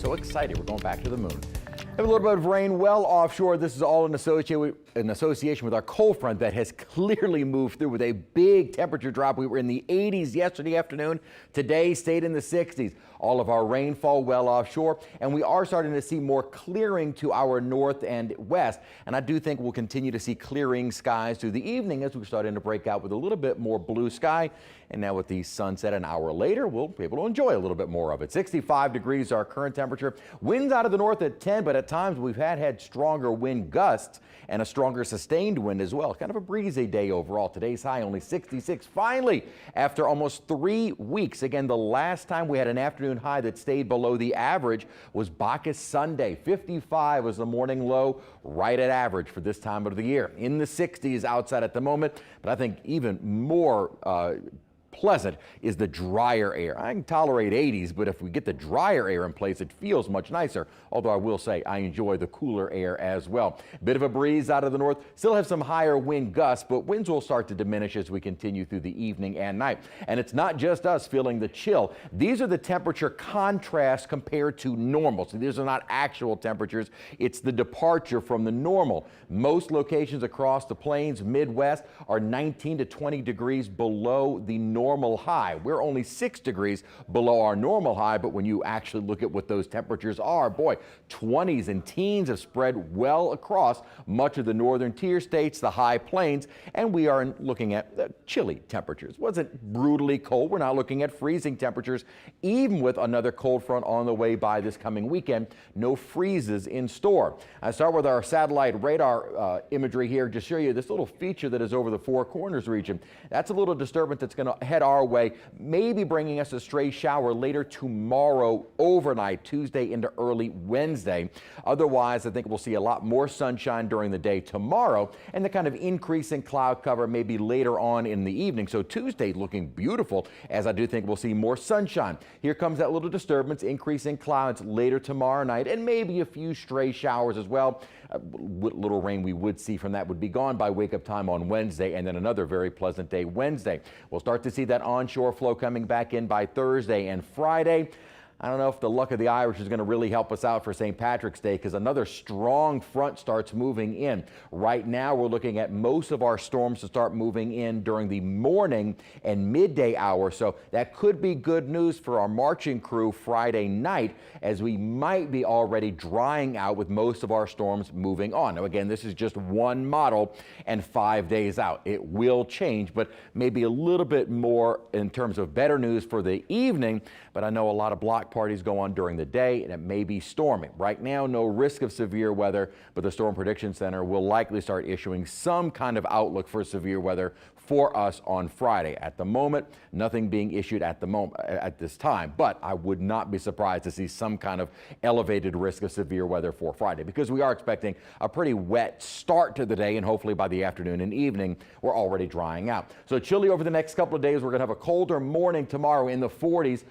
So excited. We're going back to the moon. Have a little bit of rain well offshore. This is all in association with our cold front that has clearly moved through with a big temperature drop. We were in the 80s yesterday afternoon. Today stayed in the 60s. All of our rainfall well offshore, and we are starting to see more clearing to our north and west. And I do think we'll continue to see clearing skies through the evening as we're starting to break out with a little bit more blue sky. And now with the sunset an hour later, we'll be able to enjoy a little bit more of it. 65 degrees our current temperature. Winds out of the north at 10, but at times we've had stronger wind gusts and a stronger sustained wind as well. Kind of a breezy day overall. Today's high only 66. Finally, after almost 3 weeks, again, the last time we had an afternoon high that stayed below the average was Bacchus Sunday. 55 was the morning low, right at average for this time of the year. In the 60s outside at the moment, but I think even more pleasant is the drier air. I can tolerate 80s, but if we get the drier air in place, it feels much nicer. Although I will say I enjoy the cooler air as well. Bit of a breeze out of the north. Still have some higher wind gusts, but winds will start to diminish as we continue through the evening and night. And it's not just us feeling the chill. These are the temperature contrasts compared to normal. So these are not actual temperatures. It's the departure from the normal. Most locations across the plains, Midwest, are 19 to 20 degrees below the normal high. We're only 6 degrees below our normal high, but when you actually look at what those temperatures are, boy, 20s and teens have spread well across much of the northern tier states, the high plains, and we are looking at chilly temperatures. It wasn't brutally cold. We're not looking at freezing temperatures, even with another cold front on the way by this coming weekend. No freezes in store. I start with our satellite radar imagery here to show you this little feature that is over the Four Corners region. That's a little disturbance that's going to head our way, maybe bringing us a stray shower later tomorrow overnight, Tuesday into early Wednesday. Otherwise, I think we'll see a lot more sunshine during the day tomorrow, and the kind of increase in cloud cover maybe later on in the evening. So Tuesday looking beautiful, as I do think we'll see more sunshine. Here comes that little disturbance, increasing clouds later tomorrow night, and maybe a few stray showers as well. What little rain we would see from that would be gone by wake-up time on Wednesday, and then another very pleasant day Wednesday. We'll start to see that onshore flow coming back in by Thursday and Friday. I don't know if the luck of the Irish is going to really help us out for St. Patrick's Day, because another strong front starts moving in. Right now, we're looking at most of our storms to start moving in during the morning and midday hour. So that could be good news for our marching crew Friday night, as we might be already drying out with most of our storms moving on. Now, again, this is just one model and 5 days out. It will change, but maybe a little bit more in terms of better news for the evening. But I know a lot of block parties go on during the day, and it may be stormy. Right now, no risk of severe weather, but the Storm Prediction Center will likely start issuing some kind of outlook for severe weather for us on Friday. At the moment, nothing being issued at this time, but I would not be surprised to see some kind of elevated risk of severe weather for Friday, because we are expecting a pretty wet start to the day, and hopefully by the afternoon and evening, we're already drying out. So chilly over the next couple of days. We're going to have a colder morning tomorrow in the 40s,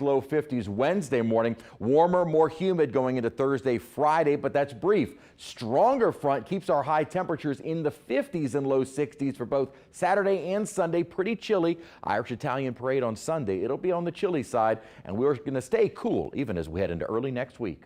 low 50s Wednesday morning. Warmer, more humid going into Thursday, Friday, but that's brief. Stronger front keeps our high temperatures in the 50s and low 60s for both Saturday and Sunday. Pretty chilly. Irish-Italian parade on Sunday. It'll be on the chilly side, and we're going to stay cool even as we head into early next week.